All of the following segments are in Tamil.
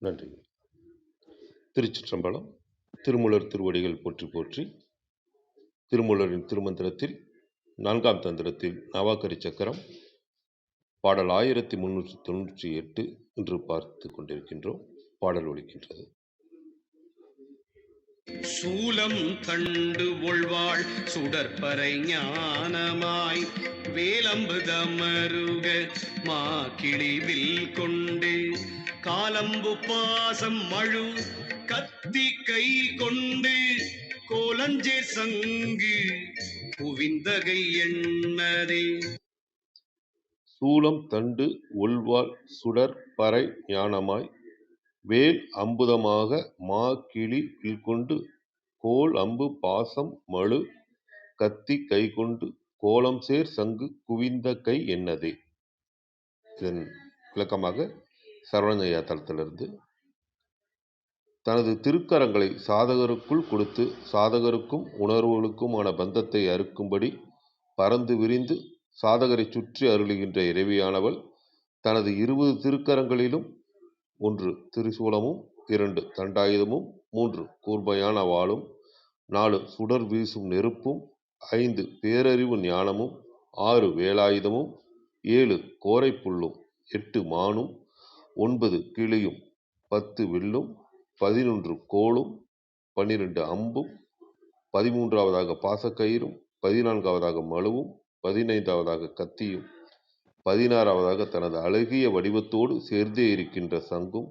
நன்றி. திருச்சிற்றம்பலம். திருமூலர் திருவடிகள் போற்றி போற்றி. திருமூலரின் திருமந்திரத்தில் 4ஆம் தந்திரத்தில் நவாக்கரி சக்கரம் பாடல் 1398 என்று பார்த்து கொண்டிருக்கின்றோம். பாடல் ஒலிக்கின்றது. சூலம் கண்டு ஒள்வாள் சுடற்பறை ஞானமாய் வேலம்பு தமருக மாக்கிழிவில் கொண்டு காலம்பு பாசம் மழு கத்தி கை கொண்டு கோலஞ்சே சங்கு குவிந்தகை எண்ணதே. சூலம் தண்டு ஒள்வாள் சுடர் பறை ஞானமாய் வேல் அம்புதமாக மா கிளி வில்கொண்டு கோல் அம்பு பாசம் மழு கத்தி கை கொண்டு கோலம் சேர் சங்கு குவிந்த கை என்னதே. இதன் விளக்கமாக சரவணையா தளத்திலிருந்து, தனது திருக்கரங்களை சாதகருக்குள் கொடுத்து சாதகருக்கும் உணர்வுகளுக்குமான பந்தத்தை அறுக்கும்படி பறந்து விரிந்து சாதகரை சுற்றி அருளுகின்ற இறைவியானவள் தனது 20 திருக்கரங்களிலும் 1 திரிசூலமும் 2 தண்டாயுதமும் 3 கூர்மையான வாளும் 4 சுடர் வீசும் நெருப்பும் 5 பேரறிவு ஞானமும் 6 வேலாயுதமும் 7 கோரைப்புல்லும் 8 மானும் 9 கிளியும் 10 வில்லும் 11 கோலும் 12 அம்பும் 13ஆவதாக பாசக்கயிறும் 14ஆவதாக மழுவும் 15ஆவதாக கத்தியும் 16ஆவதாக தனது அழகிய வடிவத்தோடு சேர்ந்தே இருக்கின்ற சங்கும்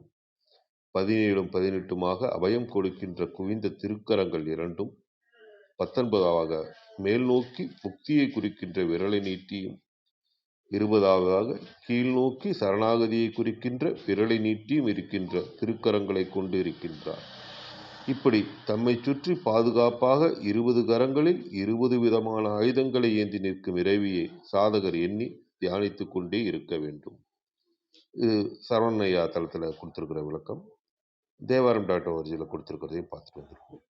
17ம் 18மாக அபயம் கொடுக்கின்ற குவிந்த திருக்கரங்கள் 2ம் 19ஆவதாக மேல் நோக்கி முக்தியை குறிக்கின்ற விரலை நீட்டியும் 20ஆவதாக கீழ் நோக்கி சரணாகதியை குறிக்கின்ற விரலை நீட்டியும் இருக்கின்ற திருக்கரங்களை கொண்டு இருக்கின்றார். இப்படி தம்மை சுற்றி பாதுகாப்பாக 20 கரங்களில் 20 விதமான ஆயுதங்களை ஏந்தி நிற்கும் இறைவியை சாதகர் எண்ணி தியானித்துக் கொண்டே இருக்க வேண்டும். இது சரவணையா தளத்தில் கொடுத்திருக்கிற விளக்கம். தேவாரம் .org கொடுத்திருக்கிறதையும் பார்த்துட்டு வந்திருக்கோம்.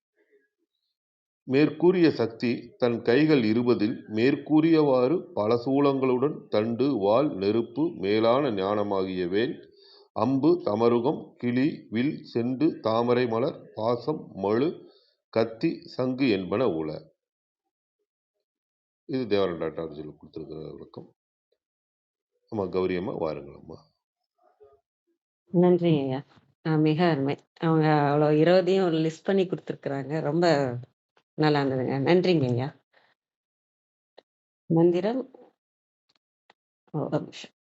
மேற்கூறிய சக்தி தன் கைகள் 20 மேற்கூறியவாறு பல சூலங்களுடன் தண்டு வாள் நெருப்பு மேலான ஞானமாகிய வேல் அம்பு தமருகம் கிளி வில் செண்டு தாமரை மலர் பாசம் மழு கத்தி சங்கு என்பன உள. இது தேவாரம் .org கொடுத்திருக்கிற விளக்கம். அம்மா கௌரி அம்மா வாருங்கள் அம்மா. நன்றி ஐயா. மிக அருமை. அவங்க அவ்வளோ 20ஐயும் லிஸ்ட் பண்ணி கொடுத்துருக்குறாங்க. ரொம்ப நல்லா இருந்ததுங்க. நன்றிங்க ஐயா. மந்திரம் ஒரு நிமிஷம்.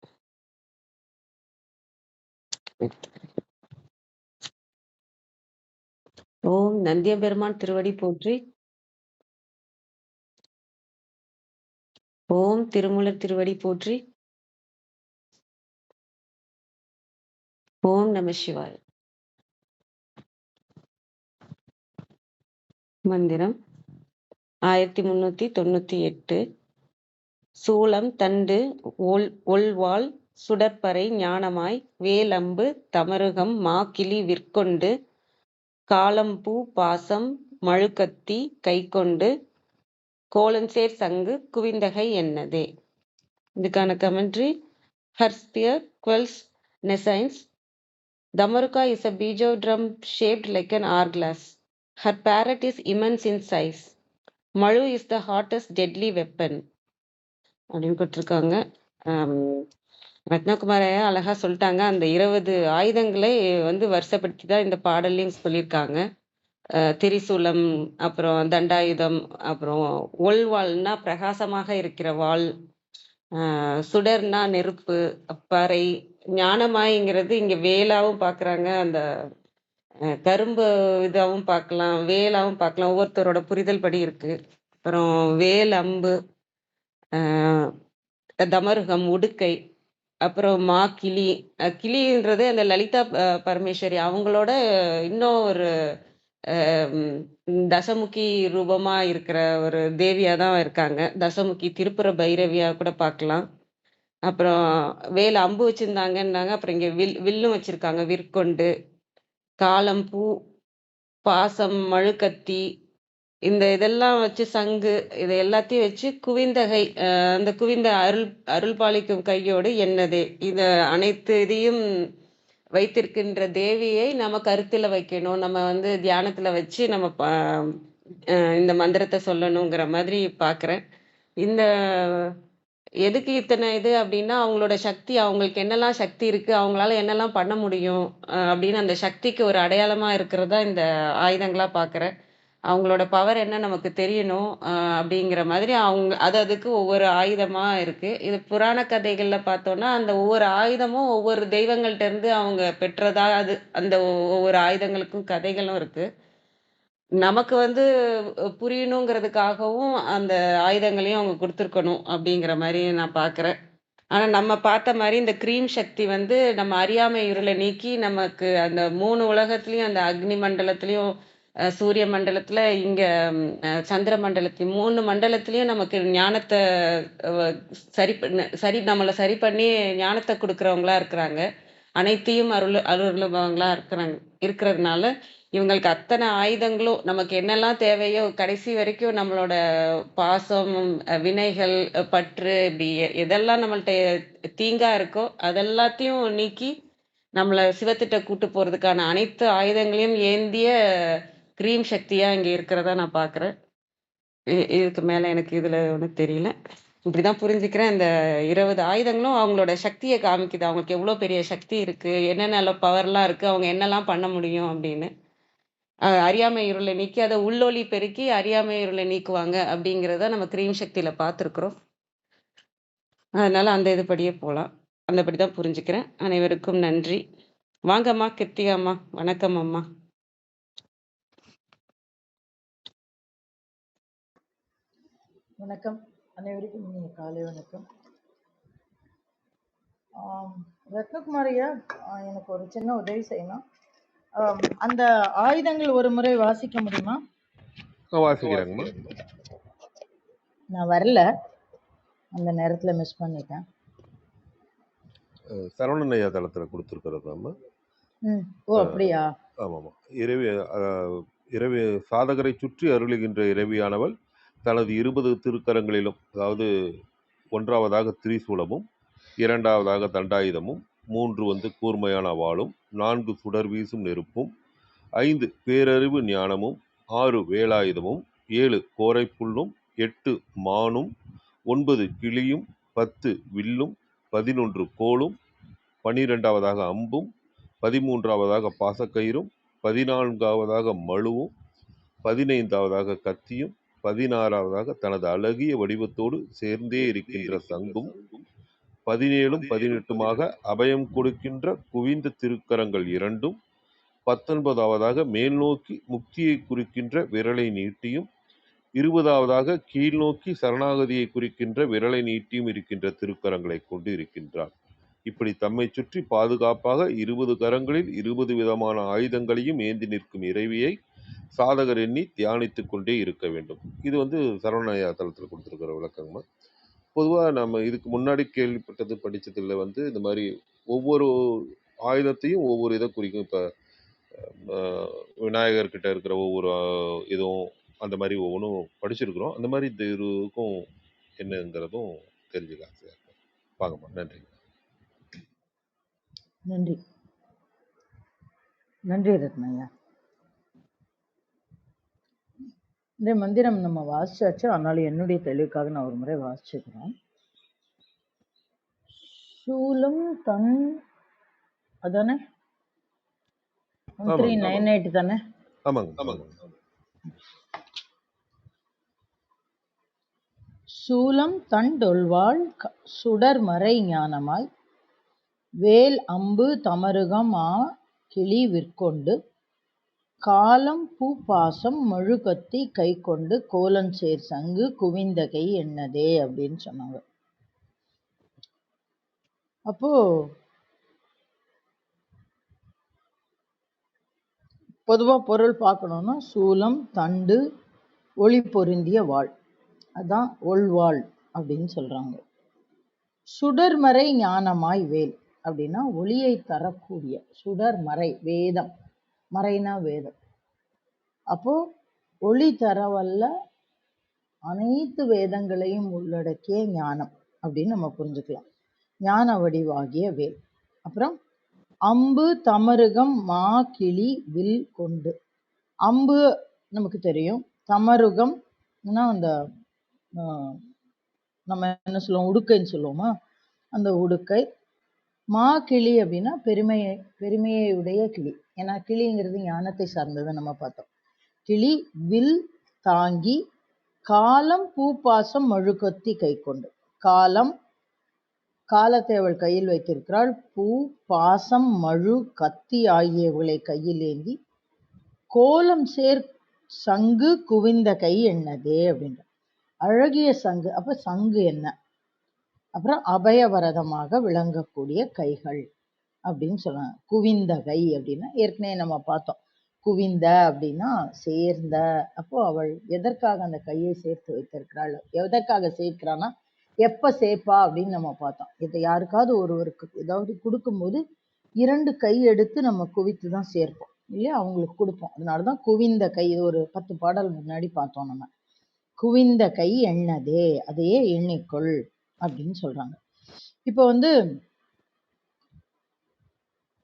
ஓம் நந்தியபெருமான் திருவடி போற்றி. ஓம் திருமூலர் திருவடி போற்றி. ஓம் நம சிவாய. மந்திரம் 1398. சூலம் தண்டு ஒள்வாள் சுடற்பறை ஞானமாய் வேலம்பு தமருகம் மாக்கிளி விற்கொண்டு காலம்பூ பாசம் மழுக்கத்தி கைக்கொண்டு கோலஞ்சேர் சங்கு குவிந்தகை என்னதே. இதுக்கான commentary. Her spear quells Nescience. Damaruka is a bejo drum shaped like an hourglass. Her parrot is immense in size. Malu is the hottest deadly weapon. அப்படின்னு கொடுத்துருக்காங்க. ரத்னகுமாரையா அழகா சொல்லிட்டாங்க. அந்த 20 ஆயுதங்களை வருஷப்படுத்தி தான் இந்த பாடல்லையும் சொல்லியிருக்காங்க. திரிசூலம், அப்புறம் தண்டாயுதம், அப்புறம் ஒள்வாள்னா பிரகாசமாக இருக்கிற வாள், சுடர்னா நெருப்பு, பறை, ஞானமாய்ங்கிறது இங்க வேலாவும் பார்க்குறாங்க, அந்த கரும்பு இதாகவும் பார்க்கலாம், வேலாவும் பார்க்கலாம். ஒவ்வொருத்தரோட புரிதல் படி இருக்கு. அப்புறம் வேல் அம்பு, தமருகம் உடுக்கை, அப்புறம் மா கிளி. கிளின்றது அந்த லலிதா பரமேஸ்வரி அவங்களோட இன்னும் ஒரு தசமுகி ரூபமா இருக்கிற ஒரு தேவியா தான் இருக்காங்க. தசமுகி திருப்புர பைரவியா கூட பார்க்கலாம். அப்புறம் வேலை அம்பு வச்சிருந்தாங்கன்னாங்க. அப்புறம் இங்க வில்லும் வச்சிருக்காங்க, விற்கொண்டு, காலம் பூ பாசம் மழுக்கத்தி, இதெல்லாம் வச்சு சங்கு, இதை எல்லாத்தையும் வச்சு குவிந்தகை, அந்த குவிந்த அருள் பாலிக்கும் கையோடு என்னதே. இத அனைத்து இதையும் வைத்திருக்கின்ற தேவியை நம்ம கருத்துல வைக்கணும். நம்ம வந்து தியானத்துல வச்சு நம்ம இந்த மந்திரத்த சொல்லணுங்கிற மாதிரி பார்க்குறேன். இந்த எதுக்கு இத்தன இது அப்டின்னா, அவங்களோட சக்தி அவங்களுக்கு என்னலாம் சக்தி இருக்கு, அவங்களால என்னலாம் பண்ண முடியும், அப்படின்னு அந்த சக்திக்கு ஒரு அடையாளமா இருக்கிறதா இந்த ஆயுதங்களா பார்க்குறேன். அவங்களோட பவர் என்ன நமக்கு தெரியணும், அப்படிங்கிற மாதிரி அது அதுக்கு ஒவ்வொரு ஆயுதமா இருக்கு. இது புராண கதைகள்ல பார்த்தோம்னா, அந்த ஒவ்வொரு ஆயுதமும் ஒவ்வொரு தெய்வங்கள்ட்ட இருந்து அவங்க பெற்றதா அந்த ஒவ்வொரு ஆயுதங்களுக்கும் கதைகளும் இருக்கு. நமக்கு வந்து புரியணுங்கிறதுக்காகவும் அந்த ஆயுதங்களையும் அவங்க குடுத்துருக்கணும், அப்படிங்கிற மாரி நான் பார்க்குறேன். ஆனா நம்ம பார்த்த மாரி இந்த கிரீம் சக்தி வந்து நம்ம அறியாமை இருள நீக்கி, நமக்கு அந்த 3 உலகத்திலயும் அந்த அக்னி மண்டலத்திலயும், சூரிய மண்டலத்தில, இங்க சந்திர மண்டலத்திலயும் 3 மண்டலத்திலயும் நமக்கு ஞானத்த வ நம்மள சரி பண்ணி ஞானத்த குடுக்குறவங்களா இருக்கிறாங்க. அனைத்தையும் அருளுபவங்களா இருக்கிறதுனால, இவங்களுக்கு அத்தன ஆயுதங்களும் நமக்கு என்னெல்லாம் தேவையோ, கடைசி வரைக்கும் நம்மளோட பாசம், வினைகள், பற்று இப்படி எதெல்லாம் நம்மள்ட்ட தீங்கா இருக்கோ, அதெல்லாத்தையும் நீக்கி, நம்மள சிவத்திட்ட கூட்டு போறதுக்கான அனைத்து ஆயுதங்களையும் ஏந்திய கிரீம் சக்தியா இங்க இருக்கிறதா நான் பார்க்குறேன். இதுக்கு மேல எனக்கு இதுல ஒண்ணும் தெரியல. இப்படிதான் புரிஞ்சுக்கிறேன். இந்த 20 ஆயுதங்களும் அவங்களோட சக்திய காமிக்குது. அவங்களுக்கு எவ்வளோ பெரிய சக்தி இருக்கு, என்னென்ன பவர்லாம் இருக்கு, அவங்க என்னலாம் பண்ண முடியும் அப்படின்னு. அறியாமை இருள நீக்கி, அத உள்ளொளி பெருக்கி அறியாமை இருள நீக்குவாங்க அப்படிங்கிறத நம்ம கிரீம் சக்தியில பார்த்துருக்குறோம். அதனால அந்த இதுபடியே போலாம். அந்தபடி தான் புரிஞ்சுக்கிறேன். அனைவருக்கும் நன்றி. வாங்கம்மா கிருத்திகா அம்மா. வணக்கம் அம்மா. வணக்கம். அனைவருக்கும் இனிய காலை வணக்கம். ரத்னகுமாரியா, எனக்கு ஒரு சின்ன உதவி செய்யணும். அந்த ஆயுதங்கள் ஒரு முறை வாசிக்க முடியுமா? வாசிக்கிறாங்கம்மா. நான் வரல, அந்த நேரத்துல மிஸ் பண்ணிட்டேன். சரவணன் ஐயா தளத்தில் கொடுத்துருக்கிறதாம்மா. ஓ அப்படியா? ஆமாம்மா. இரவி சாதகரை சுற்றி அருளுகின்ற இரவியானவள் தனது 20 திருக்கரங்களிலும், அதாவது 1ஆவதாக திரிசூலமும், 2ஆவதாக தண்டாயுதமும், 3 கூர்மையான வாளும், 4 சுடர் வீசும் நெருப்பும், 5 பேரறிவு ஞானமும், 6 வேலாயுதமும், 7 கோரைப்புல்லும், 8 மானும், 9 கிளியும், 10 வில்லும், 11 கோலும், 12ஆவதாக அம்பும், 13ஆவதாக பாசக்கயிறும், 14ஆவதாக மழுவும், 15ஆவதாக கத்தியும், 16ஆவதாக தனது அழகிய வடிவத்தோடு சேர்ந்தே இருக்கின்ற சங்கும், 17ம் 18மாக அபயம் கொடுக்கின்ற குவிந்த திருக்கரங்கள் 2ம், 19ஆவதாக மேல் நோக்கி முக்தியை குறிக்கின்ற விரலை நீட்டியும், 20ஆவதாக கீழ் நோக்கி சரணாகதியை குறிக்கின்ற விரலை நீட்டியும் இருக்கின்ற திருக்கரங்களை கொண்டு இருக்கின்றார். இப்படி தம்மை சுற்றி பாதுகாப்பாக 20 கரங்களில் 20 விதமான ஆயுதங்களையும் ஏந்தி நிற்கும் இறைவியை சாதகர் எண்ணி தியானித்துக் கொண்டே இருக்க வேண்டும். இது சரவணையா தளத்தில் கொடுத்துருக்கிற விளக்கங்கம்மா. பொதுவாக நம்ம இதுக்கு முன்னாடி கேள்விப்பட்டது படித்ததில் இந்த மாதிரி ஒவ்வொரு ஆயுதத்தையும் ஒவ்வொரு இதை குறிக்கும். இப்போ விநாயகர்கிட்ட இருக்கிற ஒவ்வொரு இதுவும் அந்த மாதிரி ஒவ்வொன்றும் படிச்சிருக்கிறோம். அந்த மாதிரி இந்த இதுக்கும் என்னங்கிறதும் தெரிஞ்சுக்கலாம் சார். வாங்கம்மா. நன்றி. நன்றி நன்றி ரத்னையா. இந்த மந்திரம் நம்ம வாசிச்சாச்சு, ஆனாலும் என்னுடைய தெளிவுக்காக நான் ஒரு முறை வாசிச்சுக்கிறேன். சூலம் தன் அதானே 1398 தானே? ஆமாங்க. சூலம் தன் தொல்வாள் சுடர் மறை ஞானமாய் வேல் அம்பு தமருகம் கிளி விற்கொண்டு காலம் பூ பாசம் மழுகத்தி கை கொண்டு கோலஞ்சேர் சங்கு குவிந்தகை என்னதே அப்படின்னு சொன்னாங்க. அப்போ பொதுவா பொருள் பார்க்கணும்னா சூலம் தண்டு ஒளி பொருந்திய வாழ், அதான் ஒள்வாள் அப்படின்னு சொல்றாங்க. சுடர்மறை ஞானமாய் வேல் அப்படின்னா ஒளியை தரக்கூடிய சுடர்மறை, வேதம், மறைனா வேதம். அப்போ ஒளி தரவல்ல அனைத்து வேதங்களையும் உள்ளடக்கிய ஞானம் அப்படின்னு நம்ம புரிஞ்சுக்கலாம். ஞான வடிவாகிய வேல். அப்புறம் அம்பு தமருகம் மா கிளி வில் கொண்டு. அம்பு நமக்கு தெரியும், தமருகம் அந்த நம்ம என்ன சொல்லுவோம், உடுக்கைன்னு சொல்லுவோமா, அந்த உடுக்கை. மா கிளி அப்படின்னா பெருமையை உடைய கிளி. ஏன்னா கிளிங்கிறது ஞானத்தை சார்ந்ததை நம்ம பார்த்தோம். கிளி வில் தாங்கி காலம் பூப்பாசம் மழுக்கொத்தி கை கொண்டு. காலத்தை அவள் கையில் வைத்திருக்கிறாள். பூ பாசம் மழு கத்தி ஆகியவளை கையில் ஏந்தி கோலம் சேர் சங்கு குவிந்த கை என்னதே அப்படின்ற. அழகிய சங்கு, அப்ப சங்கு என்ன, அப்புறம் அபயவரதமாக விளங்கக்கூடிய கைகள் அப்படின்னு சொல்றாங்க. குவிந்த கை அப்படின்னா ஏற்கனவே நம்ம பார்த்தோம். குவிந்த அப்படின்னா சேர்ந்த. அப்போ அவள் எதற்காக அந்த கையை சேர்த்து வைத்திருக்கிறாள், எதற்காக சேர்க்கிறான்னா எப்ப சேர்ப்பா அப்படின்னு நம்ம பார்த்தோம். இதை யாருக்காவது ஒருவருக்கு ஏதாவது கொடுக்கும்போது 2 கை எடுத்து நம்ம குவித்து தான் சேர்ப்போம் இல்லையா, அவங்களுக்கு கொடுப்போம். அதனாலதான் குவிந்த கை. இது ஒரு 10 பாடல் முன்னாடி பார்த்தோம் நம்ம. குவிந்த கை எண்ணதே, அதையே எண்ணிக்கொள் அப்படின்னு சொல்றாங்க. இப்ப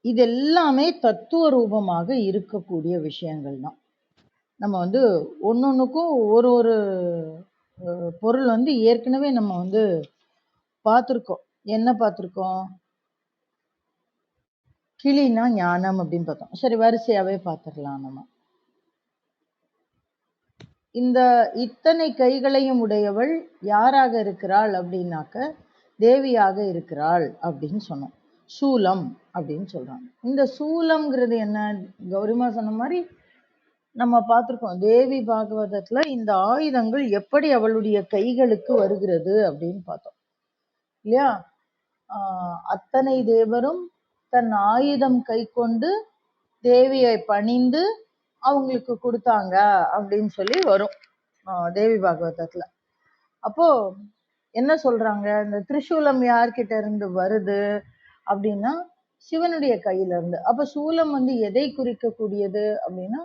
இது எல்லாமே தத்துவ ரூபமாக இருக்கக்கூடிய விஷயங்கள் தான். நம்ம ஒன்னொன்னுக்கும் ஒரு ஒரு பொருள் ஏற்கனவே நம்ம பார்த்திருக்கோம். என்ன பார்த்திருக்கோம்? கிளினா ஞானம் அப்படின்னு பார்த்தோம். சரி, வரிசையாவே பார்த்துடலாம். நம்ம இந்த இத்தனை கைகளையும் உடையவள் யாராக இருக்கிறாள் அப்படின்னாக்க தேவியாக இருக்கிறாள் அப்படின்னு சொன்னோம். சூலம் அப்படின்னு சொல்றாங்க. இந்த சூலம்ங்கிறது என்ன? கௌரிமா சொன்ன மாதிரி நம்ம பார்த்திருக்கோம் தேவி பாகவதத்துல இந்த ஆயுதங்கள் எப்படி அவளுடைய கைகளுக்கு வருகிறது அப்படின்னு பார்த்தோம் இல்லையா. அத்தனை தேவரும் தன் ஆயுதம் கை கொண்டு தேவியை பணிந்து அவங்களுக்கு கொடுத்தாங்க அப்படின்னு சொல்லி வரும் தேவி பாகவதத்துல. அப்போ என்ன சொல்றாங்க, இந்த திரிசூலம் யார்கிட்ட இருந்து வருது அப்படின்னா சிவனுடைய கையில இருந்து. அப்ப சூலம் எதை குறிக்கக்கூடியது அப்படின்னா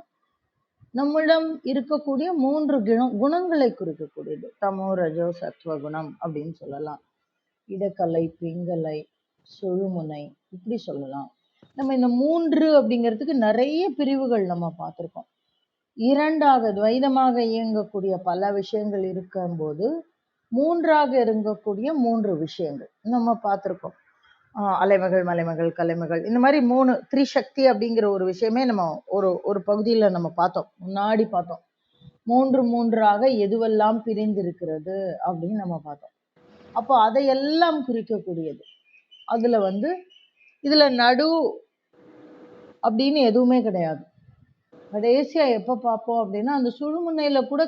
நம்மிடம் இருக்கக்கூடிய 3 குணங்களை குறிக்கக்கூடியது. தமோ ரஜோ சத்வ குணம் அப்படின்னு சொல்லலாம். இடக்கலை, பிங்கலை, சுழுமுனை, இப்படி சொல்லலாம். நம்ம இந்த 3 அப்படிங்கிறதுக்கு நிறைய பிரிவுகள் நம்ம பார்த்திருக்கோம். 2ஆக துவைதமாக இயங்கக்கூடிய பல விஷயங்கள் இருக்கும்போது 3ஆக இருக்கக்கூடிய 3 விஷயங்கள் நம்ம பார்த்திருக்கோம். அலைமகள், மலைமகள், கலைமகள், இந்த மாதிரி 3 திரிசக்தி அப்படிங்கிற ஒரு விஷயமே நம்ம ஒரு பகுதியில நம்ம பார்த்தோம், முன்னாடி பார்த்தோம். 3ஆக எதுவெல்லாம் பிரிந்திருக்கிறது அப்படின்னு நம்ம பார்த்தோம். அப்போ அதையெல்லாம் குறிக்கக்கூடியது. அதுல இதுல நடு அப்படின்னு எதுவுமே கிடையாது. கடைசியா எப்ப பார்ப்போம் அப்படின்னா அந்த சுழுமுனையில கூட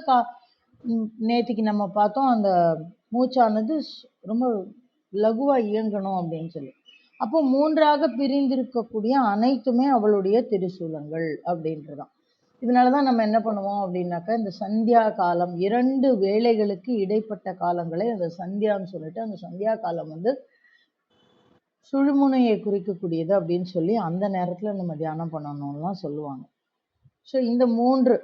நேத்திக்கு நம்ம பார்த்தோம், அந்த மூச்சானது ரொம்ப லகுவா இயங்கணும் அப்படின்னு சொல்லி. அப்போ 3ஆக பிரிந்திருக்கக்கூடிய அனைத்துமே அவளுடைய திரிசூலங்கள் அப்படின்றதான். இதனாலதான் நம்ம என்ன பண்ணுவோம் அப்படின்னாக்கா இந்த சந்தியா காலம் 2 வேளைகளுக்கு இடைப்பட்ட காலங்களை அந்த சந்தியான்னு சொல்லிட்டு அந்த சந்தியா காலம் சுழுமுனையை குறிக்கக்கூடியது அப்படின்னு சொல்லி அந்த நேரத்துல நம்ம தியானம் பண்ணணும்லாம் சொல்லுவாங்க. ஸோ இந்த 3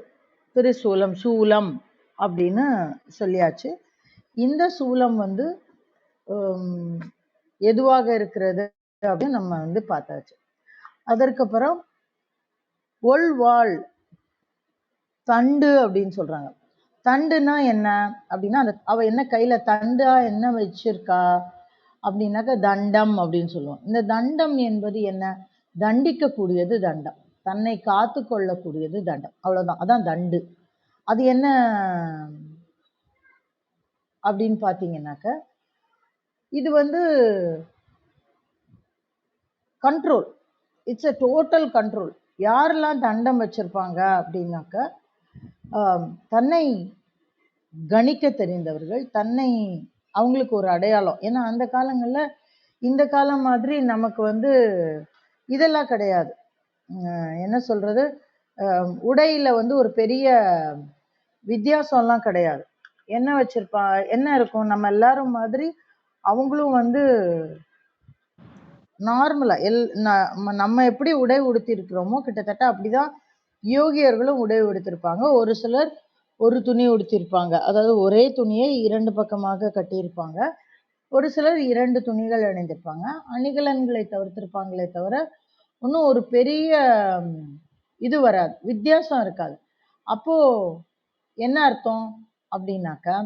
திரிசூலம், சூலம் அப்படின்னு சொல்லியாச்சு. இந்த சூலம் எதுவாக இருக்கிறது அப்படின்னு நம்ம பார்த்தாச்சு. அதற்கப்புறம் ஒள்வாள் தண்டு அப்படின்னு சொல்றாங்க. தண்டுனா என்ன அப்படின்னா அவ என்ன கையில தண்டா என்ன வச்சிருக்கா அப்படின்னாக்க தண்டம் அப்படின்னு சொல்லுவோம். இந்த தண்டம் என்பது என்ன? தண்டிக்கக்கூடியது தண்டம், தன்னை காத்து கொள்ளக்கூடியது தண்டம், அவ்வளவுதான். அதான் தண்டு. அது என்ன அப்படின்னு பாத்தீங்கன்னாக்க இது control. It's a total control. யாரெல்லாம் தண்டம் வச்சிருப்பாங்க அப்படின்னாக்க தன்னை கணிக்க தெரிந்தவர்கள், தன்னை அவங்களுக்கு ஒரு அடையாளம். ஏன்னா அந்த காலங்கள்ல இந்த காலம் மாதிரி நமக்கு இதெல்லாம் கிடையாது. என்ன சொல்றது, உடையில ஒரு பெரிய வித்தியாசம்லாம் கிடையாது. என்ன வச்சிருப்பா, என்ன இருக்கும், நம்ம எல்லாரும் மாதிரி அவங்களும் நார்மலா நம்ம எப்படி உடை உடுத்தி இருக்கிறோமோ கிட்டத்தட்ட அப்படிதான் யோகியர்களும் உடை உடுத்திருப்பாங்க. ஒரு சிலர் ஒரு துணி உடுத்திருப்பாங்க, அதாவது ஒரே துணியை 2 பக்கமாக கட்டியிருப்பாங்க. ஒரு சிலர் 2 துணிகள் அணிந்திருப்பாங்க. அணிகலன்களை தவிர்த்திருப்பாங்களே தவிர ஒன்றும் ஒரு பெரிய இது வராது, வித்தியாசம் இருக்காது. அப்போ என்ன அர்த்தம் அப்படின்னாக்கா,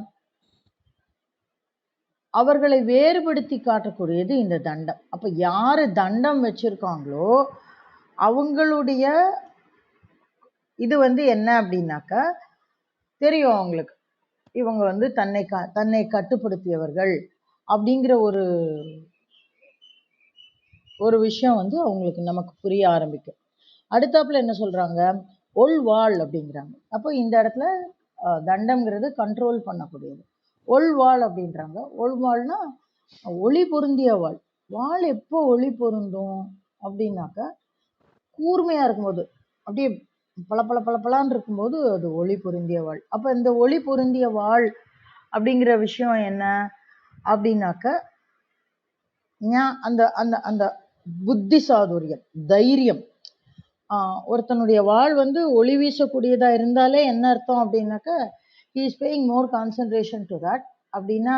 அவர்களை வேறுபடுத்தி காட்டக்கூடியது இந்த தண்டம். அப்ப யாரு தண்டம் வச்சிருக்காங்களோ அவங்களுடைய இது என்ன அப்படின்னாக்கா தெரியும் அவங்களுக்கு, இவங்க தன்னை கட்டுப்படுத்தியவர்கள் அப்படிங்கிற ஒரு விஷயம் அவங்களுக்கு நமக்கு புரிய ஆரம்பிக்கும். அடுத்தாப்புல என்ன சொல்றாங்க, ஒள்வாள் அப்படிங்கிறாங்க. அப்போ இந்த இடத்துல தண்டம்ங்கிறது கண்ட்ரோல் பண்ணக்கூடியது. ஒள்வாள் அப்படின்றாங்க. ஒள்வாள்னா ஒளி பொருந்திய வாழ். வாழ் எப்போ ஒளி பொருந்தும் அப்படின்னாக்கா, கூர்மையா இருக்கும்போது, அப்படியே பல பல பல பலான்னு இருக்கும்போது அது ஒளி பொருந்திய வாழ். அப்ப இந்த ஒளி பொருந்திய வாழ் அப்படிங்கிற விஷயம் என்ன அப்படின்னாக்க, அந்த அந்த அந்த புத்தி சாதுரியம், தைரியம். ஒருத்தனுடைய வாழ் ஒளி வீசக்கூடியதா இருந்தாலே என்ன அர்த்தம் அப்படின்னாக்க, he is paying more concentration to that. அப்படின்னா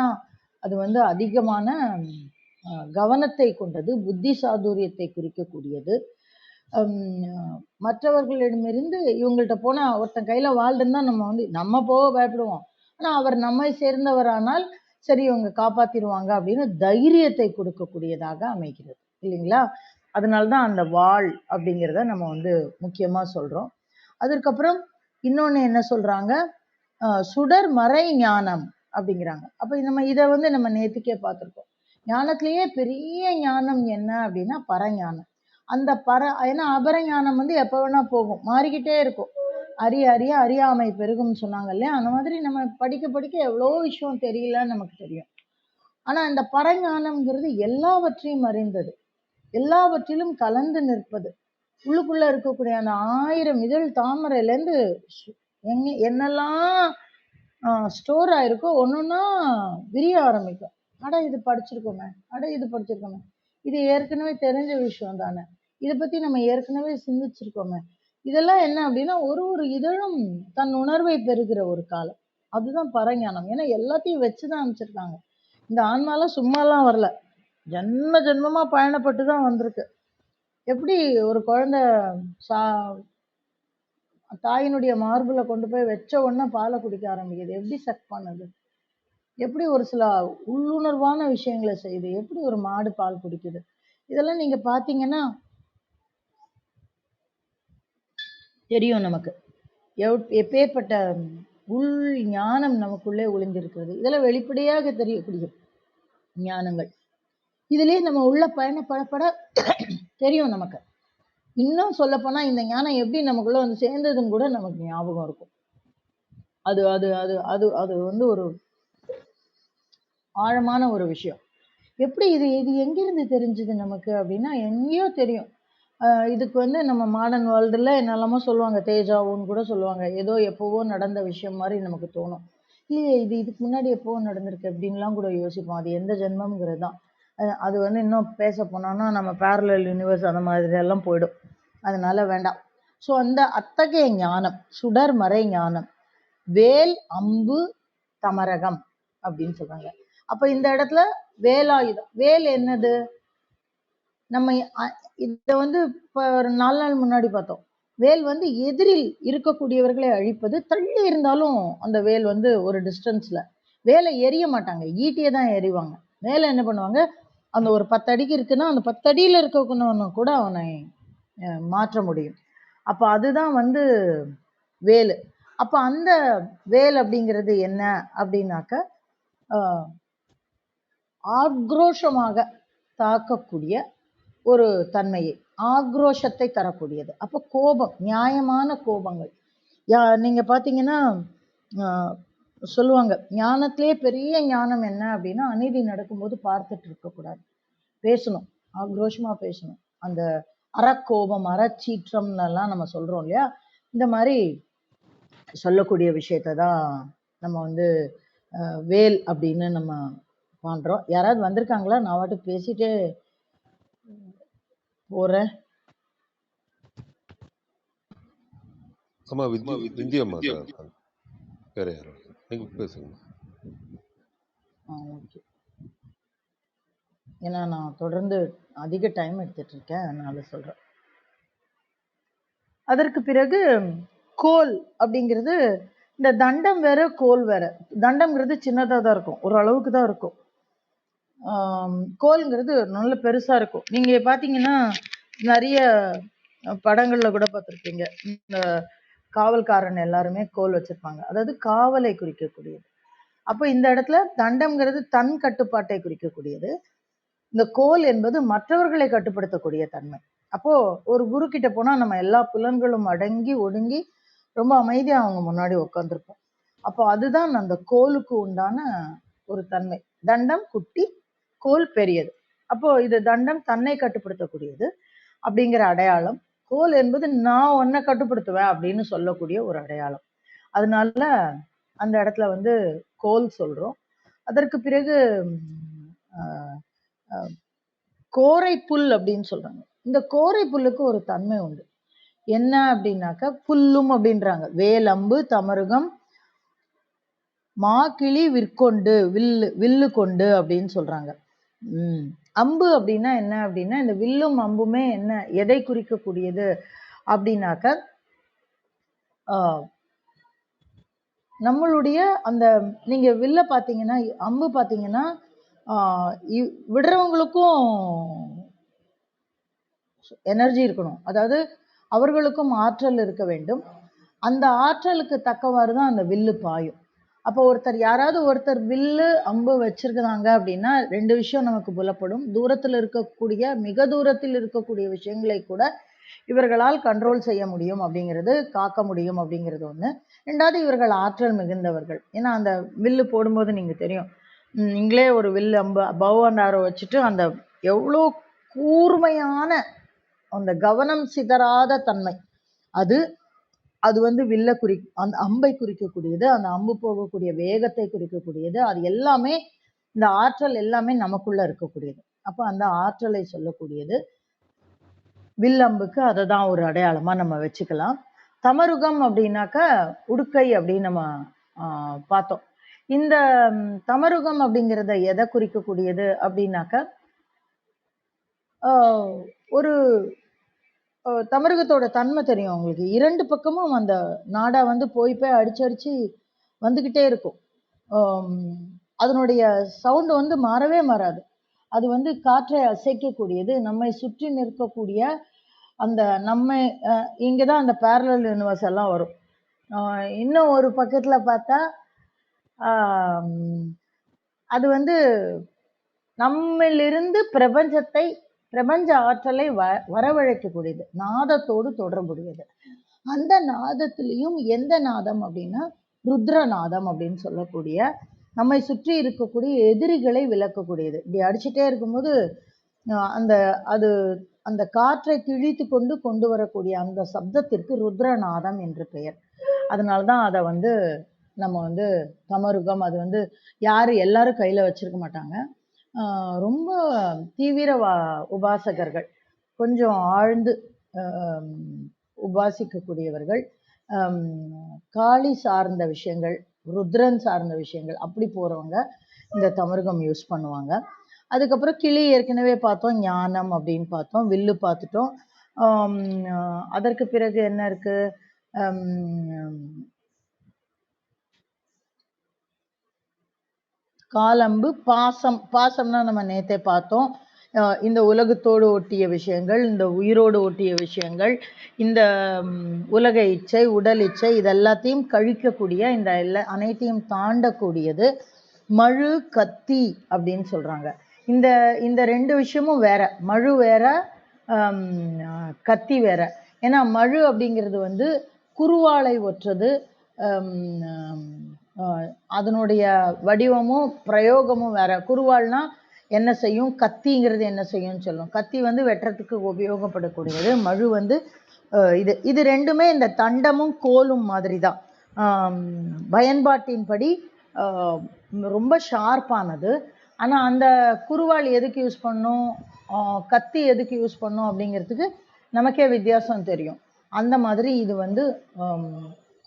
அது அதிகமான கவனத்தை கொண்டது, புத்தி சாதுரியத்தை குறிக்கக்கூடியது. மற்றவர்களிடமிருந்து இவங்கள்ட்ட போனா, ஒருத்தன் கையில வாழ் இருந்தா நம்ம போக பயப்படுவோம். ஆனா அவர் நம்மை சேர்ந்தவரானால் சரி இவங்க காப்பாத்திடுவாங்க அப்படின்னு தைரியத்தை கொடுக்கக்கூடியதாக அமைகிறது இல்லைங்களா? அதனால்தான் அந்த வாழ் அப்படிங்கிறத நம்ம முக்கியமா சொல்றோம். அதற்கப்புறம் இன்னொன்னு என்ன சொல்றாங்க, சுடர் மறை ஞானம் அப்படிங்கிறாங்க. அப்ப நம்ம இதை நம்ம நேத்துக்கே பார்த்திருக்கோம். ஞானத்திலேயே பெரிய ஞானம் என்ன அப்படின்னா பரஞானம். அந்த ஏன்னா அபரஞானம் எப்ப வேணா போகும், மாறிக்கிட்டே இருக்கும். அறிய அறியாமை பெருகும்னு சொன்னாங்க இல்லையா? அந்த மாதிரி நம்ம படிக்க படிக்க எவ்வளோ விஷயம் தெரியலன்னு நமக்கு தெரியும். ஆனா இந்த பரஞானம்ங்கிறது எல்லாவற்றையும் அறிந்தது, எல்லாவற்றிலும் கலந்து நிற்பது. உள்ளுக்குள்ள இருக்கக்கூடிய அந்த 1000 இதழ் தாமரையிலேருந்து என்னெல்லாம் ஸ்டோர் ஆயிருக்கோ ஒன்னொன்னா விரிய ஆரம்பிக்கும். அட இது படிச்சிருக்கோமே, இது ஏற்கனவே தெரிஞ்ச விஷயம் தானே, இதை பத்தி நம்ம ஏற்கனவே சிந்திச்சிருக்கோமே. இதெல்லாம் என்ன அப்படின்னா ஒரு இதழும் தன் உணர்வை பெறுகிற ஒரு காலம். அதுதான் பரஞானம். ஏன்னா எல்லாத்தையும் வச்சுதான் அமைச்சிருக்காங்க. இந்த ஆன்மாலாம் சும்மாலாம் வரல, ஜென்ம ஜென்மமா பயணப்பட்டு தான் வந்திருக்கு. எப்படி ஒரு குழந்தை தாயினுடைய மார்புல கொண்டு போய் வச்ச உடனே பாலை குடிக்க ஆரம்பிக்குது, எப்படி சக் பண்ணுது, எப்படி ஒரு சில உள்ளுணர்வான விஷயங்களை செய்யுது, எப்படி ஒரு மாடு பால் குடிக்குது, இதெல்லாம் நீங்க பாத்தீங்கன்னா தெரியும் நமக்கு எப்பேற்பட்ட உள் ஞானம் நமக்குள்ளே ஒளிந்திருக்கிறது. இதெல்லாம் வெளிப்படையாக தெரியக்கூடிய ஞானங்கள். இதுலயே நம்ம உள்ள பயணப்படப்பட தெரியும் நமக்கு. இன்னும் சொல்ல போனா இந்த ஞானம் எப்படி நமக்குள்ள சேர்ந்ததுன்னு கூட நமக்கு ஞாபகம் இருக்கும். அது அது அது அது அது ஒரு ஆழமான ஒரு விஷயம். எப்படி இது எங்கிருந்து தெரிஞ்சது நமக்கு அப்படின்னா, எங்கேயோ தெரியும். இதுக்கு நம்ம மாடர்ன் வேர்ல்டுல என்னெல்லாமோ சொல்லுவாங்க, தேஜாவுன்னு கூட சொல்லுவாங்க. ஏதோ எப்போவோ நடந்த விஷயம் மாதிரி நமக்கு தோணும். இல்லையே இது இதுக்கு முன்னாடி எப்போவோ நடந்திருக்கு அப்படின்லாம் கூட யோசிப்போம். அது எந்த ஜென்மம்ங்கிறது தான். அது இன்னும் பேச போனோம்னா நம்ம பேரலல் யூனிவர்ஸ் அந்த மாதிரி எல்லாம் போயிடும். அதனால வேண்டாம். ஸோ அந்த அத்தகைய ஞானம், சுடர் மறை ஞானம், வேல் அம்பு தமரகம் அப்படின்னு சொல்றாங்க. அப்ப இந்த இடத்துல வேலாயுதம், வேல் என்னது, நம்ம இத இப்ப ஒரு 4 நாள் முன்னாடி பார்த்தோம். வேல் எதிரில் இருக்கக்கூடியவர்களை அழிப்பது. தள்ளி இருந்தாலும் அந்த வேல் ஒரு டிஸ்டன்ஸ்ல, வேலை எரிய மாட்டாங்க, ஈட்டியை தான் எறிவாங்க. வேலை என்ன பண்ணுவாங்க, அந்த ஒரு 10 அடிக்கு இருக்குன்னா அந்த 10 அடியில இருக்கவன கூட அவனை மாற்ற முடியும். அப்ப அதுதான் வேலு. அப்ப அந்த வேல் அப்படிங்கிறது என்ன அப்படின்னாக்க, ஆக்ரோஷமாக தாக்கக்கூடிய ஒரு தன்மையை, ஆக்ரோஷத்தை தரக்கூடியது. அப்போ கோபம், நியாயமான கோபங்கள். நீங்க பாத்தீங்கன்னா சொல்லுவாங்க, ஞானத்திலே பெரிய ஞானம் என்ன அப்படின்னா, அநீதி நடக்கும்போது பார்த்துட்டு இருக்கக்கூடாது, பேசணும், ஆக்ரோஷமா பேசணும். அந்த அறக்கோபம், அறச்சீற்றம்னு எல்லாம் நம்ம சொல்றோம் இல்லையா, இந்த மாதிரி சொல்லக்கூடிய விஷயத்தை தான் நம்ம வேல் அப்படின்னு நம்ம பண்றோம். யாராவது வந்திருக்காங்களா? நான் வாட்டு பேசிட்டே போறேன். ஆமா, விந்தியம்மா தான் இருக்காங்க. வேற யாரும் நீங்க பேசுங்க. ஓகே. ஏன்னா நான் தொடர்ந்து அதிக டைம் எடுத்துட்டு இருக்கேன், அதனால சொல்றேன். அதற்கு பிறகு கோல் அப்படிங்கிறது, இந்த தண்டம் வேற கோல் வேற. தண்டம்ங்கிறது சின்னதா தான் இருக்கும், ஒரு அளவுக்கு தான் இருக்கும். கோல்ங்கிறது நல்ல பெருசா இருக்கும். நீங்க பாத்தீங்கன்னா நிறைய படங்கள்ல கூட பார்த்துருப்பீங்க, இந்த காவல்காரன் எல்லாருமே கோல் வச்சிருப்பாங்க, அதாவது காவலை குறிக்கக்கூடியது. அப்போ இந்த இடத்துல தண்டம்ங்கிறது தன் கட்டுப்பாட்டை குறிக்கக்கூடியது, இந்த கோல் என்பது மற்றவர்களை கட்டுப்படுத்தக்கூடிய தன்மை. அப்போ ஒரு குரு கிட்ட போனா நம்ம எல்லா புலன்களும் அடங்கி ஒடுங்கி ரொம்ப அமைதியா அவங்க முன்னாடி உட்காந்துருப்போம். அப்போ அதுதான் அந்த கோலுக்கு உண்டான ஒரு தன்மை. தண்டம் குட்டி, கோல் பெரியது. அப்போ இது தண்டம் தன்னை கட்டுப்படுத்தக்கூடியது அப்படிங்கிற அடையாளம். கோல் என்பது நான் உன்னை கட்டுப்படுத்துவேன் அப்படின்னு சொல்லக்கூடிய ஒரு அடையாளம். அதனால அந்த இடத்துல வந்து கோல் சொல்றோம். அதற்கு பிறகு கோரை புல் அப்படின்னு சொல்றாங்க. இந்த கோரை புல்லுக்கு ஒரு தன்மை உண்டு. என்ன அப்படின்னாக்க, புல்லும் அப்படின்றாங்க. வேலம்பு தமருகம் மாக்கிளி விற்கொண்டு, வில்லு கொண்டு அப்படின்னு சொல்றாங்க. அம்பு அப்படின்னா என்ன அப்படின்னா, இந்த வில்லும் அம்புமே என்ன, எதை குறிக்கக்கூடியது அப்படின்னாக்க, நம்மளுடைய அந்த நீங்க வில்ல பாத்தீங்கன்னா, அம்பு பாத்தீங்கன்னா விடுறவங்களுக்கும் எனர்ஜி இருக்கணும், அதாவது அவர்களுக்கும் ஆற்றல் இருக்க வேண்டும். அந்த ஆற்றலுக்கு தக்கவாறு தான் அந்த வில்லு பாயும். அப்போ யாராவது ஒருத்தர் வில்லு அம்பு வச்சிருக்கிறாங்க அப்படின்னா ரெண்டு விஷயம் நமக்கு புலப்படும். தூரத்தில் இருக்கக்கூடிய, மிக தூரத்தில் இருக்கக்கூடிய விஷயங்களை கூட இவர்களால் கண்ட்ரோல் செய்ய முடியும் அப்படிங்கிறது, காக்க முடியும் அப்படிங்கிறது ஒண்ணு. ரெண்டாவது, இவர்கள் ஆற்றல் மிகுந்தவர்கள். ஏன்னா அந்த வில்லு போடும்போது நீங்க தெரியும், நீங்களே ஒரு வில்லு அம்பு பவ் அண்ட் ஆரோ வச்சுட்டு அந்த எவ்வளோ கூர்மையான அந்த கவனம் சிதறாத தன்மை, அது அது வந்து வில்ல அந்த அம்பை குறிக்கக்கூடியது, அந்த அம்பு போகக்கூடிய வேகத்தை குறிக்கக்கூடியது. அது எல்லாமே, இந்த ஆற்றல் எல்லாமே நமக்குள்ள இருக்கக்கூடியது. அப்ப அந்த ஆற்றலை சொல்லக்கூடியது வில்லம்புக்கு. அதை தான் ஒரு அடையாளமா நம்ம வச்சுக்கலாம். தமருகம் அப்படின்னாக்கா உடுக்கை அப்படின்னு நம்ம பார்த்தோம். இந்த தமருகம் அப்படிங்கிறத எதை குறிக்கக்கூடியது அப்படின்னாக்க, ஒரு தமருகத்தோட தன்மை தெரியும் உங்களுக்கு. இரண்டு பக்கமும் அந்த நாடா வந்து போய் அடிச்சு வந்துகிட்டே இருக்கும். அதனுடைய சவுண்ட் வந்து மாறவே மாறாது. அது வந்து காற்றை அசைக்கக்கூடியது. நம்மை சுற்றி நிற்கக்கூடிய அந்த நம்மை இங்கதான் அந்த பேரலல் யூனிவர்ஸ் எல்லாம் வரும். இன்னும் ஒரு பக்கத்துல பார்த்தா அது வந்து நம்மிலிருந்து பிரபஞ்ச ஆற்றலை வரவழைக்கக்கூடியது, நாதத்தோடு தொடர்புடையது. அந்த நாதத்திலையும் எந்த நாதம் அப்படின்னா ருத்ரநாதம் அப்படின்னு சொல்லக்கூடிய, நம்மை சுற்றி இருக்கக்கூடிய எதிரிகளை விளக்கக்கூடியது. இப்படி அடிச்சுட்டே இருக்கும்போது அந்த காற்றை கிழித்து கொண்டு வரக்கூடிய அந்த சப்தத்திற்கு ருத்ரநாதம் என்று பெயர். அதனால்தான் அதை வந்து நம்ம வந்து தமருகம், அது வந்து எல்லாரும் கையில வச்சிருக்க மாட்டாங்க. ரொம்ப தீவிர உபாசகர்கள், கொஞ்சம் ஆழ்ந்து உபாசிக்கக்கூடியவர்கள், காளி சார்ந்த விஷயங்கள், ருத்ரன் சார்ந்த விஷயங்கள் அப்படி போறவங்க இந்த தமருகம் யூஸ் பண்ணுவாங்க. அதுக்கப்புறம் கிளி ஏற்கனவே பார்த்தோம், ஞானம் அப்படின்னு பார்த்தோம், வில்லு பார்த்துட்டோம். அதற்கு பிறகு என்ன இருக்கு, காலம்பு, பாசம்னா நம்ம நேத்தே பார்த்தோம். இந்த உலகத்தோடு ஒட்டிய விஷயங்கள், இந்த உயிரோடு ஒட்டிய விஷயங்கள், இந்த உலக இச்சை, உடல் இச்சை, இதெல்லாத்தையும் கழிக்கக்கூடிய, இந்த அனைத்தையும் தாண்டக்கூடியது மழு, கத்தி அப்படின்னு சொல்றாங்க. இந்த ரெண்டு விஷயமும் வேற. மழு வேற, கத்தி வேற. ஏன்னா மழு அப்படிங்கிறது வந்து குருவாளை ஒற்றது, அதனுடைய வடிவமும் பிரயோகமும் வேற. குருவாள்னா என்ன செய்யும், கத்திங்கிறது என்ன செய்யும்னு சொல்லும். கத்தி வந்து வெட்டுறதுக்கு உபயோகப்படக்கூடியது, மழு வந்து இது ரெண்டுமே இந்த தண்டமும் கோலும் மாதிரி தான். பயன்பாட்டின்படி ரொம்ப ஷார்ப்பானது. ஆனால் அந்த குருவாள் எதுக்கு யூஸ் பண்ணும், கத்தி எதுக்கு யூஸ் பண்ணும் அப்படிங்கிறதுக்கு நமக்கே வித்தியாசம் தெரியும். அந்த மாதிரி இது வந்து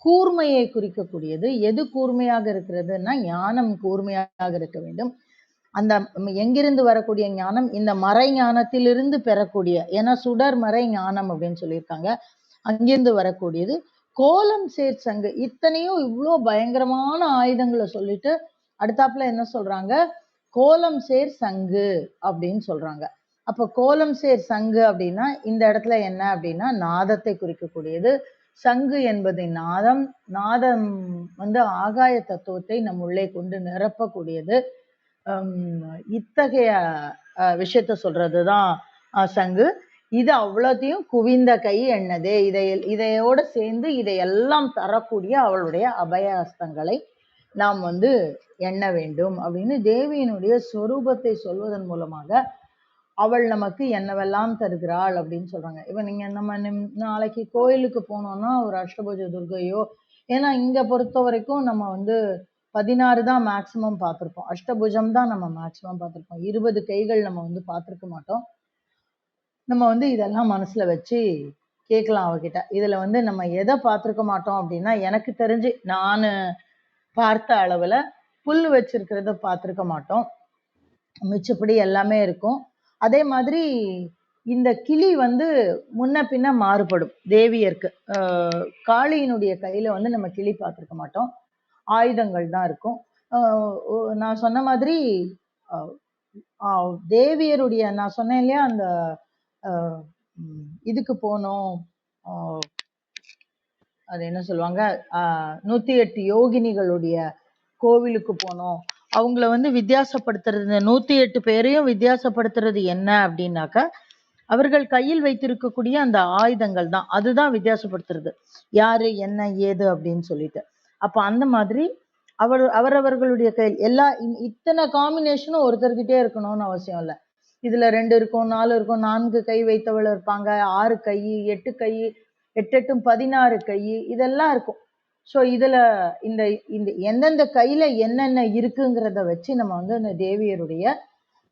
கூர்மையை குறிக்கக்கூடியது. எது கூர்மையாக இருக்கிறதுன்னா ஞானம் கூர்மையாக இருக்க வேண்டும். அந்த எங்கிருந்து வரக்கூடிய ஞானம், இந்த மறை ஞானத்திலிருந்து பெறக்கூடிய, ஏன்னா சுடர் மறை ஞானம் அப்படின்னு சொல்லியிருக்காங்க. அங்கிருந்து வரக்கூடியது. கோலம் சேர் சங்கு, இத்தனையும் இவ்வளோ பயங்கரமான ஆயுதங்களை சொல்லிட்டு அடுத்தாப்புல என்ன சொல்றாங்க, கோலம் சேர் சங்கு அப்படின்னு சொல்றாங்க. அப்ப கோலம் சேர் சங்கு அப்படின்னா இந்த இடத்துல என்ன அப்படின்னா நாதத்தை குறிக்கக்கூடியது. சங்கு என்பது நாதம். நாதம் வந்து ஆகாய தத்துவத்தை நம் உள்ளே கொண்டு நிரப்பக்கூடியது. இத்தகைய விஷயத்த சொல்றதுதான் சங்கு. இது அவ்வளோத்தையும் குவிந்த கை என்னது, இதையோட சேர்ந்து இதையெல்லாம் தரக்கூடிய அவளுடைய அபயஹஸ்தங்களை நாம் வந்து எண்ண வேண்டும் அப்படின்னு தேவியினுடைய ஸ்வரூபத்தை சொல்வதன் மூலமாக அவள் நமக்கு என்னவெல்லாம் தருகிறாள் அப்படின்னு சொல்றாங்க. இப்ப நீங்க நம்ம நாளைக்கு கோயிலுக்கு போனோம்னா ஒரு அஷ்டபுஜ துர்க்கையோ, ஏன்னா இங்க பொறுத்த வரைக்கும் நம்ம வந்து 16 தான் மேக்சிமம் பார்த்திருப்போம். அஷ்டபுஜம் தான் நம்ம மேக்சிமம் பார்த்திருப்போம். 20 கைகள் நம்ம வந்து பார்த்திருக்க மாட்டோம். நம்ம வந்து இதெல்லாம் மனசுல வச்சு கேட்கலாம் அவகிட்ட. இதுல வந்து நம்ம எதை பார்த்திருக்க மாட்டோம் அப்படின்னா, எனக்கு தெரிஞ்சு நான் பார்த்த அளவுல புல் வச்சிருக்கிறத பார்த்திருக்க மாட்டோம். மிச்சப்படி எல்லாமே இருக்கும். அதே மாதிரி இந்த கிளி வந்து முன்ன பின்ன மாறுபடும் தேவியருக்கு. காளியினுடைய கையில வந்து நம்ம கிளி பார்த்திருக்க மாட்டோம். ஆயுதங்கள் தான் இருக்கும். நான் சொன்ன மாதிரி தேவியருடைய நான் சொன்னேன் இல்லையா, அந்த இதுக்கு போனோம், அது என்ன சொல்லுவாங்க, 108 யோகினிகளுடைய கோவிலுக்கு போனோம். அவங்கள வந்து வித்தியாசப்படுத்துறது, 108 பேரையும் வித்தியாசப்படுத்துறது என்ன அப்படின்னாக்கா, அவர்கள் கையில் வைத்திருக்கக்கூடிய அந்த ஆயுதங்கள் தான். அதுதான் வித்தியாசப்படுத்துறது, யாரு என்ன ஏது அப்படின்னு சொல்லிட்டு. அப்ப அந்த மாதிரி அவரவர்களுடைய கையில் இத்தனை காம்பினேஷனும் ஒருத்தர்கிட்டே இருக்கணும்னு அவசியம் இல்லை. இதுல 2 இருக்கும், 4 இருக்கும், 4 கை வைத்தவள் இருப்பாங்க, 6 கை, 8 கை, 8 16 கை, இதெல்லாம் இருக்கும். ஸோ இதுல இந்த எந்தெந்த கையில என்னென்ன இருக்குங்கிறத வச்சு நம்ம வந்து அந்த தேவியருடைய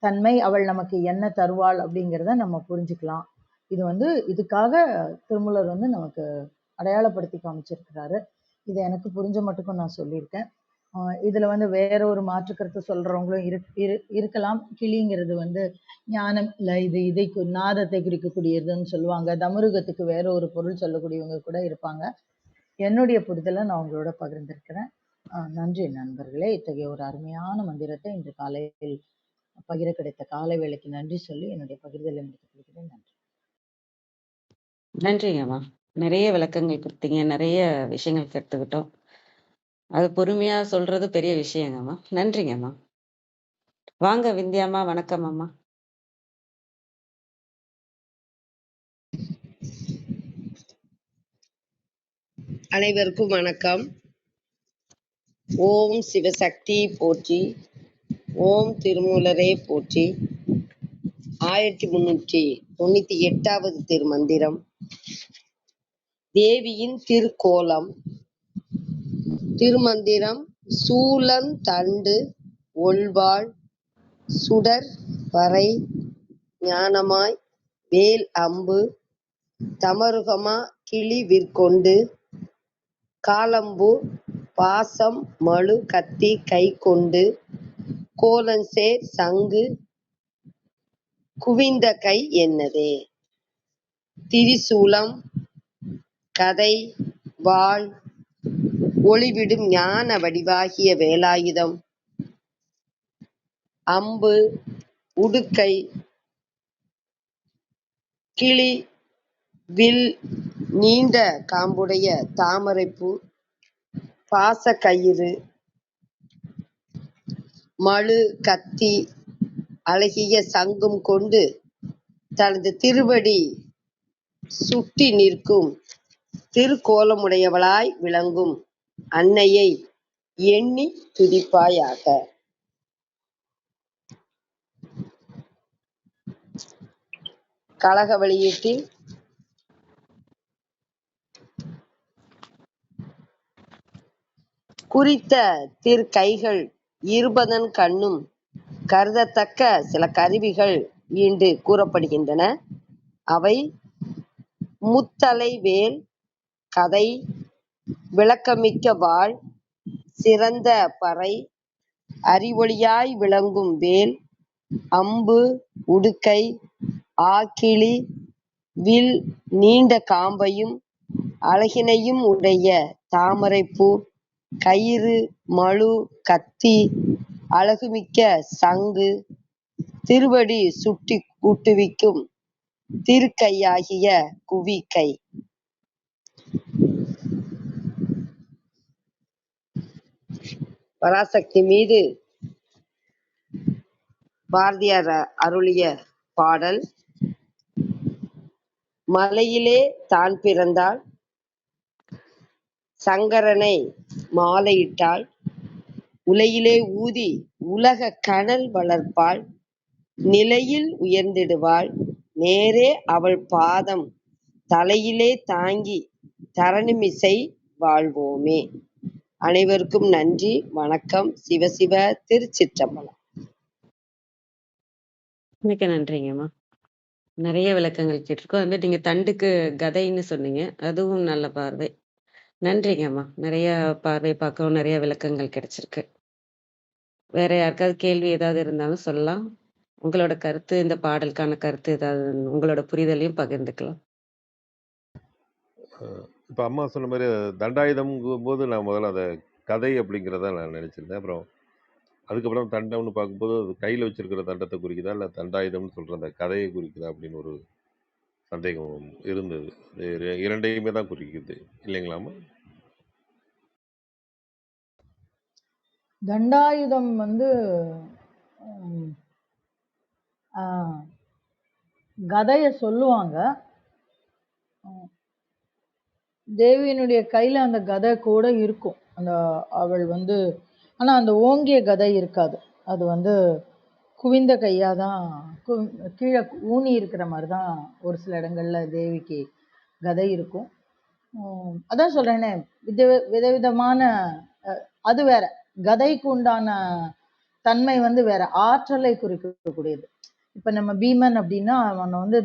தன்மை, அவள் நமக்கு என்ன தருவாள் அப்படிங்கிறத நம்ம புரிஞ்சுக்கலாம். இது வந்து இதுக்காக திருமூலர் வந்து நமக்கு அடையாளப்படுத்தி காமிச்சிருக்கிறாரு. இதை எனக்கு புரிஞ்ச மட்டுக்கும் நான் சொல்லியிருக்கேன். இதுல வந்து வேற ஒரு மாற்று கருத்து சொல்றவங்களும் இருக்கலாம். கிளிங்கிறது வந்து ஞானம் இல்லை, இதை நாதத்தை குறிக்கக்கூடியதுன்னு சொல்லுவாங்க. தமுருகத்துக்கு வேற ஒரு பொருள் சொல்லக்கூடியவங்க கூட இருப்பாங்க. என்னுடைய புரிதலை நான் உங்களோட பகிர்ந்திருக்கிறேன். நன்றி நண்பர்களே. இத்தகைய ஒரு அருமையான மந்திரத்தை இன்று காலையில் பகிர கிடைத்த காலை வேளைக்கு நன்றி சொல்லி என்னுடைய பகிர்தலை முடித்துக் கொள்கிறேன். நன்றி. நன்றிங்கம்மா. நிறைய விளக்கங்கள் கொடுத்தீங்க, நிறைய விஷயங்கள் கற்றுக்கிட்டோம். அது பொறுமையா சொல்றது பெரிய விஷயங்கம்மா. நன்றிங்கம்மா. வாங்க விந்தியாம்மா. வணக்கம் அம்மா. அனைவருக்கும் வணக்கம். ஓம் சிவசக்தி போற்றி, ஓம் திருமூலரே போற்றி. 1398வது திருமந்திரம். தேவியின் திருக்கோலம். திருமந்திரம். சூலம் தண்டு ஒள்வாள் சுடர் பறை ஞானமாய் வேல் அம்பு தமருகமா கிளி விற்கொண்டு காலம்பு பாசம் மழு கத்தி கை கொண்டு கோலன்சேர் சங்கு குவிந்த கை என்னதே. திரிசூலம் கதை வாள் ஒளிவிடும் ஞான வடிவாகிய வேலாயுதம் அம்பு உடுக்கை கிளி வில் நீண்ட காம்புடைய தாமரைப்பூ பாச கயிறு மழு கத்தி அழகிய சங்கும் கொண்டு தனது திருவடி சுட்டி நிற்கும் திருக்கோலமுடையவளாய் விளங்கும் அன்னையை எண்ணி துதிப்பாயாக. கழக வெளியீட்டில் குறித்த திருக்கைகள் இருபதன் கண்ணும் கருதத்தக்க சில கருவிகள் ஈண்டு கூறப்படுகின்றன. அவை முத்தலை வேல், கதை, விளக்கமிக்க வாள், சிறந்த பறை, அறிவொளியாய் விளங்கும் வேல், அம்பு, உடுக்கை, ஆக்கிளி, வில் நீண்ட காம்பையும் அழகினையும் உடைய தாமரைப்பூ, கயிறு, மழு, கத்தி, அழகுமிக்க சங்கு, திருவடி சுட்டி கூட்டுவிக்கும் திருக்கையாகிய குவிக்கை. பராசக்தி மீது பாரதியார் அருளிய பாடல். மலையிலே தான் பிறந்தாள், சங்கரனை மாலையிட்டாள், உலையிலே ஊதி உலக கனல் வளர்ப்பாள், நிலையில் உயர்ந்திடுவாள், நேரே அவள் பாதம் தலையிலே தாங்கி தரணிமிசை வாழ்வோமே. அனைவருக்கும் நன்றி, வணக்கம். சிவசிவ. திருச்சிற்றம்பலம். மிக்க நன்றிங்கம்மா. நிறைய விளக்கங்கள் கேட்டிருக்கோம். அது மாதிரி நீங்க தண்டுக்கு கதைன்னு சொன்னீங்க, அதுவும் நல்ல பார்வை. நன்றிங்கம்மா. நிறைய பார்வை பார்க்கவும் நிறைய விளக்கங்கள் கிடைச்சிருக்கு. வேற யாருக்காவது கேள்வி ஏதாவது இருந்தாலும் சொல்லலாம். உங்களோட கருத்து, இந்த பாடலுக்கான கருத்து ஏதாவது, உங்களோட புரிதலையும் பகிர்ந்துக்கலாம். இப்போ அம்மா சொன்ன மாதிரி தண்டாயுதம்ங்கும் போது நான் முதல்ல அதை கதை அப்படிங்கிறத நான் நினச்சிருந்தேன். அப்புறம் அதுக்கப்புறம் தண்டம்னு பார்க்கும்போது அது கையில் வச்சிருக்கிற தண்டத்தை குறிக்குதா இல்லை தண்டாயுதம்னு சொல்கிற அந்த கதையை குறிக்குதா அப்படின்னு ஒரு சந்தேகம் இருந்தது. இது இரண்டையுமே தான் குறிக்குது இல்லைங்களாம்மா? தண்டாயுதம் வந்து உம், ஆஹ், கதைய சொல்லுவாங்க. தேவியினுடைய கையில அந்த கதை கூட இருக்கும். அந்த அவள் வந்து, ஆனா அந்த ஓங்கிய கதை இருக்காது. அது வந்து குவிந்த கையா தான், கீழே ஊனி இருக்கிற மாதிரி தான் ஒரு சில இடங்கள்ல தேவிக்கு கதை இருக்கும். அதான் சொல்றேனே, விதவிதமான அது வேற. கதைக்கு உண்டான தன்மை வந்து வேற, ஆற்றலை குறிக்கக்கூடியது. இப்ப நம்ம பீமன் அப்படின்னா அவனை வந்து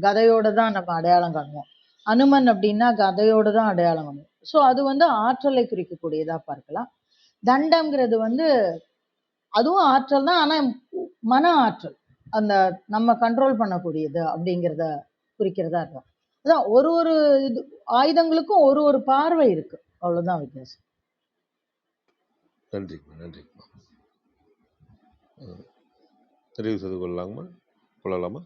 கதையோட தான் நம்ம அடையாளம் காணுவோம். அனுமன் அப்படின்னா கதையோட தான் அடையாளம் காணுவோம். ஸோ அது வந்து ஆற்றலை குறிக்கக்கூடியதா பார்க்கலாம். தண்டம்ங்கிறது வந்து அதுவும் ஆற்றல் தான், ஆனா மன ஆற்றல், அந்த நம்ம கண்ட்ரோல் பண்ணக்கூடியது அப்படிங்கிறத குறிக்கிறதா இருக்கும். அதான் ஒரு ஒரு இது ஆயுதங்களுக்கும் ஒரு ஒரு பார்வை இருக்கு, அவ்வளவுதான் வித்தியாசம். நன்றிங்கம்மா, நன்றிங்கம்மா. நிறைவு செய்து கொள்ளலாமா? கொள்ளலாமா?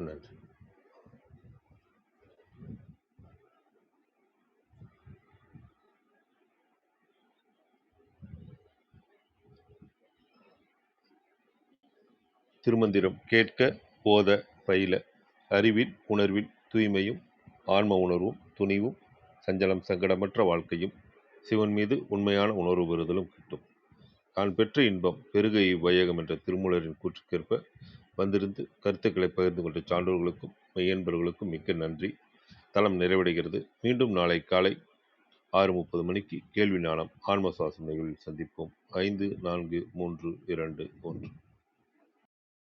நன்றி. திருமந்திரம் கேட்க, போத, பயில, அறிவில் உணர்வில் தூய்மையும், ஆன்ம உணர்வும், துணிவும், சஞ்சலம் சங்கடமற்ற வாழ்க்கையும், சிவன் மீது உண்மையான உணர்வு பெறுதலும் கிட்டும். தான் பெற்ற இன்பம் பெருக இவ்வையகம் என்ற திருமூலரின் கூற்றுக்கேற்ப வந்திருந்து கருத்துக்களை பகிர்ந்து கொண்ட சான்றோர்களுக்கும் மெய்யன்பர்களுக்கும் மிக்க நன்றி. தளம் நிறைவடைகிறது. மீண்டும் நாளை காலை 6:30 மணிக்கு கேள்வி ஞானம் ஆன்ம சுவாசம் நிகழ்வில் சந்திப்போம். 5, 4, 3, 2, 1.